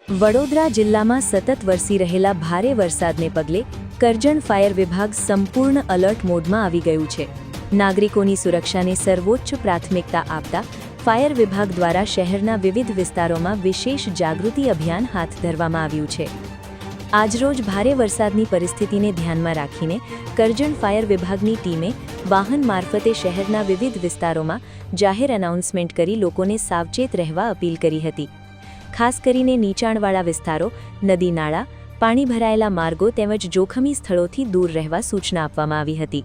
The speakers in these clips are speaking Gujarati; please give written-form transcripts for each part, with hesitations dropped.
વડોદરા જિલ્લામાં સતત વરસી રહેલા ભારે વરસાદને પગલે કરજણ ફાયર વિભાગ સંપૂર્ણ એલર્ટ મોડમાં આવી ગયું છે। નાગરિકોની સુરક્ષાને સર્વોચ્ચ પ્રાથમિકતા આપતા ફાયર વિભાગ દ્વારા શહેરના વિવિધ વિસ્તારોમાં વિશેષ જાગૃતિ અભિયાન હાથ ધરવામાં આવ્યું છે। આજરોજ ભારે વરસાદની પરિસ્થિતિને ધ્યાનમાં રાખીને કરજણ ફાયર વિભાગની ટીમે વાહન મારફતે શહેરના વિવિધ વિસ્તારોમાં જાહેર એનાઉન્સમેન્ટ કરી લોકોને સાવચેત રહેવા અપીલ કરી હતી। ખાસ કરીને નીચાણવાળા વિસ્તારો, નદી નાળા, પાણી ભરાયેલા માર્ગો તેમજ જોખમી સ્થળોથી દૂર રહેવા સૂચના આપવામાં આવી હતી।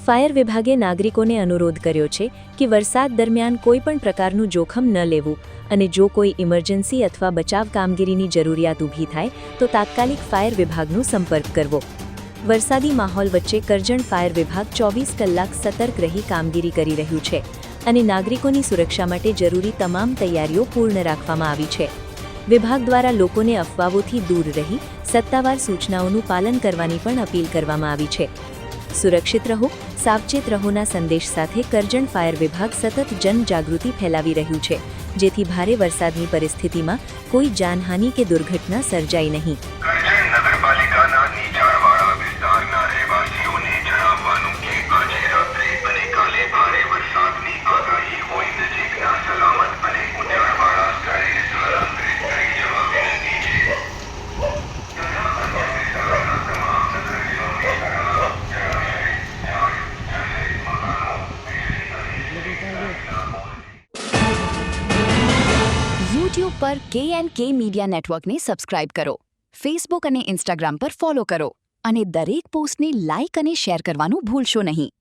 ફાયર વિભાગે નાગરિકોને અનુરોધ કર્યો છે કે વરસાદ દરમિયાન કોઈપણ પ્રકારનું જોખમ ન લેવું અને જો કોઈ ઇમરજન્સી અથવા બચાવ કામગીરીની જરૂરિયાત ઊભી થાય તો તાત્કાલિક ફાયર વિભાગનો સંપર્ક કરવો। વરસાદી માહોલ વચ્ચે કરજણ ફાયર વિભાગ 24 કલાક સતર્ક રહી કામગીરી કરી રહ્યું છે અને નાગરિકોની સુરક્ષા માટે જરૂરી તમામ તૈયારીઓ પૂર્ણ રાખવામાં આવી છે। વિભાગ દ્વારા લોકોને અફવાઓથી દૂર રહી સત્તાવાર સૂચનાઓનું પાલન કરવાની પણ અપીલ કરવામાં આવી છે। સુરક્ષિત રહો, સાવચેત રહોના સંદેશ સાથે કરજણ ફાયર વિભાગ સતત જનજાગૃતિ ફેલાવી રહ્યું છે, જેથી ભારે વરસાદની પરિસ્થિતિમાં કોઈ જાનહાનિ કે દુર્ઘટના સર્જાય નહીં। કરજણ નગરપાલિકાના નીચાણવાળા વિસ્તારના રહેવાસીઓને જણાવવાનું કે આજે રાત્રે અને કાલે ભારે વરસાદની આગાહી હોય નજીકના સલામત અને ઊંચાણવાળા સ્થળે સ્થળાંતરિત કરી જવા વિનંતી છે। તથા અન્ય વિસ્તારોના તમામ નગરજનોને શાળા, જળાશય, ઝાડ, જાહેર મકાનો, YouTube પર K&K મીડિયા નેટવર્કને સબસ્ક્રાઇબ કરો, ફેસબુક અને ઇન્સ્ટાગ્રામ પર ફોલો કરો અને દરેક પોસ્ટને લાઇક અને શેર કરવાનું ભૂલશો નહીં।